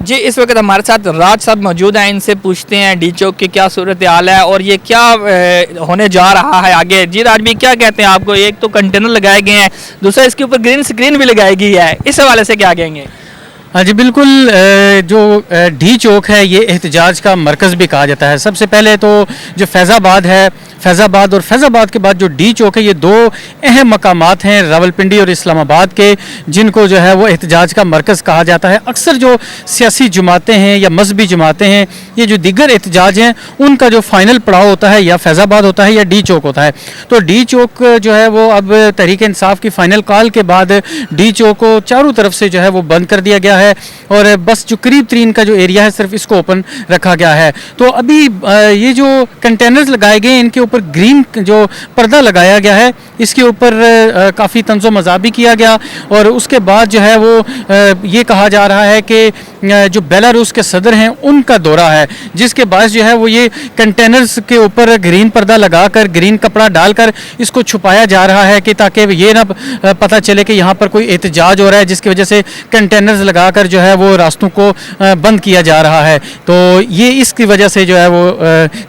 جی اس وقت ہمارے ساتھ راج صاحب موجود ہیں، ان سے پوچھتے ہیں ڈی چوک کی کیا صورتحال ہے اور یہ کیا ہونے جا رہا ہے آگے۔ جی راج بھی کیا کہتے ہیں آپ کو؟ ایک تو کنٹینر لگائے گئے ہیں، دوسرا اس کے اوپر گرین سکرین بھی لگائی گئی ہے، اس حوالے سے کیا کہیں گے؟ ہاں جی بالکل، جو ڈی چوک ہے یہ احتجاج کا مرکز بھی کہا جاتا ہے۔ سب سے پہلے تو جو فیض آباد ہے، فیض آباد اور فیض آباد کے بعد جو ڈی چوک ہے، یہ دو اہم مقامات ہیں راولپنڈی اور اسلام آباد کے، جن کو جو ہے وہ احتجاج کا مرکز کہا جاتا ہے۔ اکثر جو سیاسی جماعتیں ہیں یا مذہبی جماعتیں ہیں، یہ جو دیگر احتجاج ہیں ان کا جو فائنل پڑاؤ ہوتا ہے یا فیض آباد ہوتا ہے یا ڈی چوک ہوتا ہے۔ تو ڈی چوک جو ہے وہ اب تحریک انصاف کی فائنل کال کے بعد ڈی چوک کو چاروں طرف سے جو ہے وہ بند کر دیا گیا ہے، اور بس جو قریب ترین کا جو ایریا ہے صرف اس کو اوپن رکھا گیا ہے۔ تو ابھی یہ جو کنٹینرز لگائے گئے ہیں ان کے اوپر گرین جو پردہ لگایا گیا ہے، اس کے اوپر کافی طنز و مزاح بھی کیا گیا، اور اس کے بعد جو ہے وہ یہ کہا جا رہا ہے کہ جو بیلاروس کے صدر ہیں ان کا دورہ ہے، جس کے باعث جو ہے وہ یہ کنٹینرز کے اوپر گرین پردہ لگا کر گرین کپڑا ڈال کر اس کو چھپایا جا رہا ہے کہ تاکہ یہ نہ پتہ چلے کہ یہاں پر کوئی احتجاج ہو رہا ہے، جس کی وجہ سے کنٹینرز لگا کر جو ہے وہ راستوں کو بند کیا جا رہا ہے۔ تو یہ اس کی وجہ سے جو ہے وہ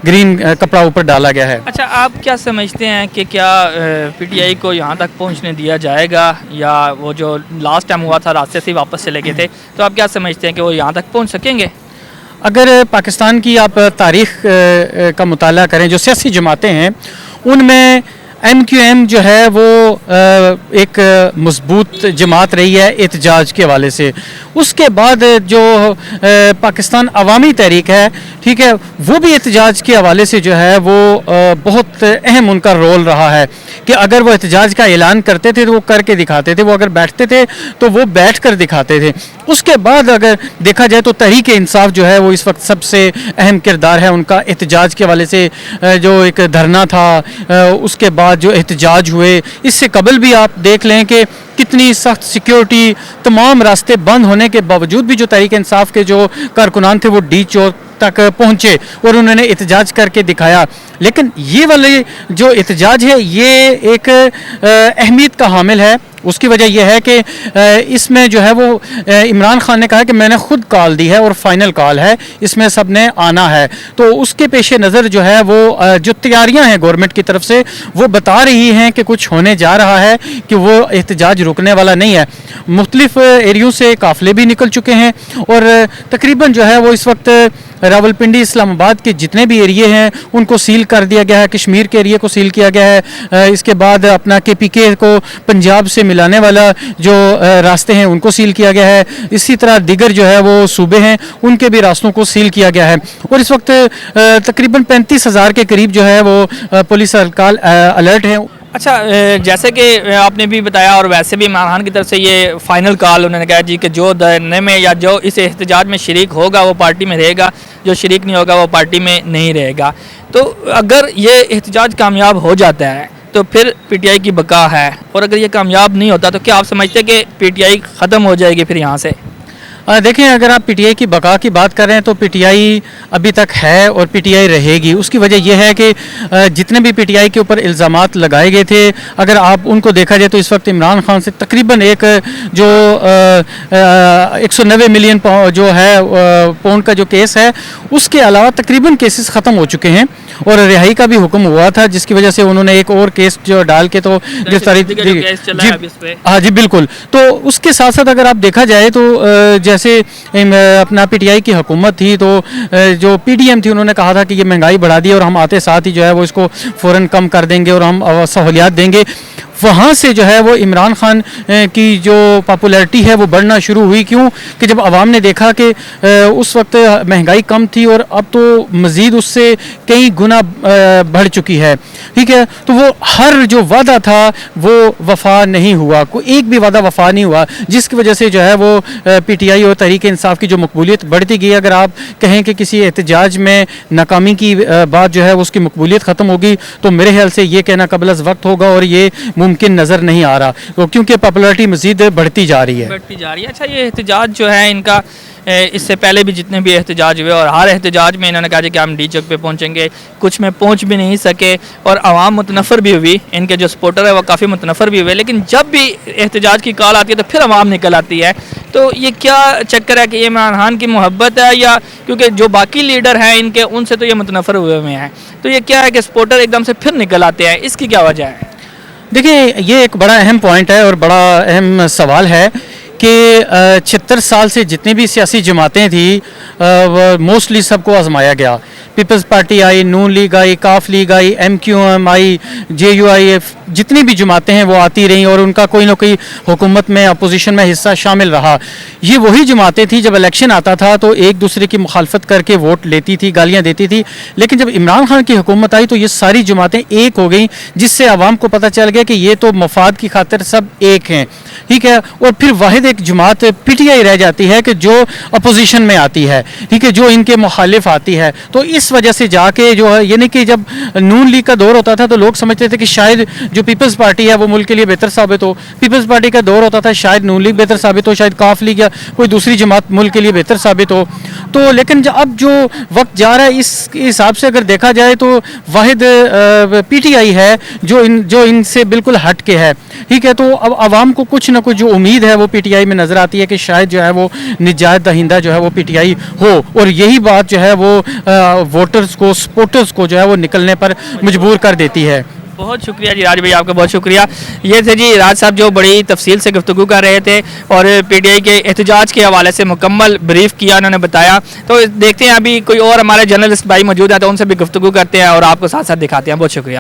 گرین کپڑا اوپر ڈالا گیا ہے۔ اچھا آپ کیا سمجھتے ہیں کہ کیا پی ٹی آئی کو یہاں تک پہنچنے دیا جائے گا، یا وہ جو لاسٹ ٹائم ہوا تھا راستے سے ہی واپس چلے گئے تھے، تو آپ کیا سمجھتے ہیں کہ وہ یہاں تک پہنچ سکیں گے؟ اگر پاکستان کی آپ تاریخ کا مطالعہ کریں، جو سیاسی جماعتیں ہیں ان میں ایم کیو ایم جو ہے وہ ایک مضبوط جماعت رہی ہے احتجاج کے حوالے سے۔ اس کے بعد جو پاکستان عوامی تحریک ہے، ٹھیک ہے، وہ بھی احتجاج کے حوالے سے جو ہے وہ بہت اہم ان کا رول رہا ہے کہ اگر وہ احتجاج کا اعلان کرتے تھے تو وہ کر کے دکھاتے تھے، وہ اگر بیٹھتے تھے تو وہ بیٹھ کر دکھاتے تھے۔ اس کے بعد اگر دیکھا جائے تو تحریک انصاف جو ہے وہ اس وقت سب سے اہم کردار ہے ان کا احتجاج کے حوالے سے۔ جو ایک دھرنا تھا، اس کے بعد جو احتجاج ہوئے، اس سے قبل بھی آپ دیکھ لیں کہ کتنی سخت سیکیورٹی، تمام راستے بند ہونے کے باوجود بھی جو تحریک انصاف کے جو کارکنان تھے وہ ڈی چوک تک پہنچے اور انہوں نے احتجاج کر کے دکھایا۔ لیکن یہ والے جو احتجاج ہے یہ ایک اہمیت کا حامل ہے۔ اس کی وجہ یہ ہے کہ اس میں جو ہے وہ عمران خان نے کہا کہ میں نے خود کال دی ہے اور فائنل کال ہے، اس میں سب نے آنا ہے۔ تو اس کے پیش نظر جو ہے وہ جو تیاریاں ہیں گورنمنٹ کی طرف سے وہ بتا رہی ہیں کہ کچھ ہونے جا رہا ہے، کہ وہ احتجاج رکنے والا نہیں ہے۔ مختلف ایریوں سے قافلے بھی نکل چکے ہیں، اور تقریباً جو ہے وہ اس وقت راولپنڈی اسلام آباد کے جتنے بھی ایریے ہیں ان کو سیل کر دیا گیا ہے، کشمیر کے ایریے کو سیل کیا گیا ہے، اس کے بعد اپنا کے پی کے کو پنجاب سے ملانے والا جو راستے ہیں ان کو سیل کیا گیا ہے، اسی طرح دیگر جو ہے وہ صوبے ہیں ان کے بھی راستوں کو سیل کیا گیا ہے، اور اس وقت تقریباً 35,000 کے قریب جو ہے وہ پولیس اہلکار الرٹ ہیں۔ اچھا جیسے کہ آپ نے بھی بتایا، اور ویسے بھی عمران خان کی طرف سے یہ فائنل کال انہوں نے کہا جی کہ جو دھرنے میں یا جو اس احتجاج میں شریک ہوگا وہ پارٹی میں رہے گا، جو شریک نہیں ہوگا وہ پارٹی میں نہیں رہے گا۔ تو اگر یہ احتجاج کامیاب ہو جاتا ہے تو پھر پی ٹی آئی کی بقا ہے، اور اگر یہ کامیاب نہیں ہوتا تو کیا آپ سمجھتے ہیں کہ پی ٹی آئی ختم ہو جائے گی پھر یہاں سے؟ دیکھیں، اگر آپ پی ٹی آئی کی بقا کی بات کر رہے ہیں تو پی ٹی آئی ابھی تک ہے اور پی ٹی آئی رہے گی۔ اس کی وجہ یہ ہے کہ جتنے بھی پی ٹی آئی کے اوپر الزامات لگائے گئے تھے، اگر آپ ان کو دیکھا جائے تو اس وقت عمران خان سے تقریباً ایک جو 190 ملین جو ہے پاؤنڈ کا جو کیس ہے، اس کے علاوہ تقریباً کیسز ختم ہو چکے ہیں، اور رہائی کا بھی حکم ہوا تھا، جس کی وجہ سے انہوں نے ایک اور کیس جو ڈال کے تو گرفتاری۔ ہاں جی بالکل۔ تو اس کے ساتھ ساتھ اگر آپ دیکھا جائے تو جیسے اپنا پی ٹی آئی کی حکومت تھی تو جو پی ڈی ایم تھی انہوں نے کہا تھا کہ یہ مہنگائی بڑھا دی اور ہم آتے ساتھ ہی جو ہے وہ اس کو فوراً کم کر دیں گے اور ہم سہولیات دیں گے۔ وہاں سے جو ہے وہ عمران خان کی جو پاپولیرٹی ہے وہ بڑھنا شروع ہوئی۔ کیوں کہ جب عوام نے دیکھا کہ اس وقت مہنگائی کم تھی اور اب تو مزید اس سے کئی گنا بڑھ چکی ہے، ٹھیک ہے، تو وہ ہر جو وعدہ تھا وہ وفا نہیں ہوا، کوئی ایک بھی وعدہ وفا نہیں ہوا، جس کی وجہ سے جو ہے وہ پی ٹی آئی اور تحریک انصاف کی جو مقبولیت بڑھتی گئی۔ اگر آپ کہیں کہ کسی احتجاج میں ناکامی کی بات جو ہے اس کی مقبولیت ختم ہوگی تو میرے خیال سے یہ کہنا قبل از وقت ہوگا، اور یہ ممکن نظر نہیں آ رہا، کیونکہ پاپولرٹی مزید بڑھتی جا رہی ہے۔ اچھا یہ احتجاج جو ہے ان کا اس سے پہلے بھی جتنے بھی احتجاج ہوئے اور ہر احتجاج میں انہوں نے کہا کہ ہم ڈی چوک پہ پہنچیں گے، کچھ میں پہنچ بھی نہیں سکے اور عوام متنفر بھی ہوئی، ان کے جو سپورٹر ہے وہ کافی متنفر بھی ہوئے، لیکن جب بھی احتجاج کی کال آتی ہے تو پھر عوام نکل آتی ہے تو یہ کیا چکر ہے کہ یہ عمران خان کی محبت ہے یا کیونکہ جو باقی لیڈر ہیں ان کے ان سے تو یہ متنفر ہوئے ہوئے ہیں، تو یہ کیا ہے کہ سپورٹر ایک دم سے پھر نکل آتے ہیں، اس کی کیا وجہ ہے؟ دیکھیں یہ ایک بڑا اہم پوائنٹ ہے اور بڑا اہم سوال ہے کہ 76 سال سے جتنی بھی سیاسی جماعتیں تھیں موسٹلی سب کو آزمایا گیا. پیپلز پارٹی آئی، نون لیگ آئی، کاف لیگ آئی، ایم کیو ایم آئی، جے یو آئی ایف، جتنی بھی جماعتیں ہیں وہ آتی رہیں اور ان کا کوئی نہ کوئی حکومت میں اپوزیشن میں حصہ شامل رہا. یہ وہی جماعتیں تھیں جب الیکشن آتا تھا تو ایک دوسرے کی مخالفت کر کے ووٹ لیتی تھی، گالیاں دیتی تھی. لیکن جب عمران خان کی حکومت آئی تو یہ ساری جماعتیں ایک ہو گئیں، جس سے عوام کو پتہ چل گیا کہ یہ تو مفاد کی خاطر سب ایک ہیں، ٹھیک ہے. اور پھر واحد ایک جماعت پی ٹی آئی رہ جاتی ہے کہ جو اپوزیشن میں آتی ہے، ٹھیک ہے، جو ان کے مخالف آتی ہے. تو اس وجہ سے جا کے جو ہے یعنی کہ جب نون لیگ کا دور ہوتا تھا تو لوگ سمجھتے تھے کہ شاید جو پیپلز پارٹی ہے وہ ملک کے لیے بہتر ثابت ہو، پیپلز پارٹی کا دور ہوتا تھا شاید نون لیگ بہتر ثابت ہو، شاید کاف لیگ یا کوئی دوسری جماعت ملک کے لیے بہتر ثابت ہو. تو لیکن اب جو وقت جا رہا ہے اس حساب سے اگر دیکھا جائے تو واحد پی ٹی آئی ہے جو ان سے بالکل ہٹ کے ہے، ٹھیک ہے. تو اب عوام کو کچھ نہ کچھ جو امید ہے وہ پی ٹی آئی میں نظر آتی ہے کہ شاید جو ہے وہ نجات دہندہ جو ہے وہ پی ٹی آئی ہو، اور یہی بات جو ہے وہ ووٹرز کو، سپورٹرز کو جو ہے وہ نکلنے پر مجبور کر دیتی ہے. بہت شکریہ جی راج بھائی، آپ کا بہت شکریہ. یہ تھے جی راج صاحب جو بڑی تفصیل سے گفتگو کر رہے تھے اور پی ٹی آئی کے احتجاج کے حوالے سے مکمل بریف کیا انہوں نے بتایا. تو دیکھتے ہیں ابھی کوئی اور ہمارے جرنلسٹ بھائی موجود ہیں تو ان سے بھی گفتگو کرتے ہیں اور آپ کو ساتھ ساتھ دکھاتے ہیں. بہت شکریہ.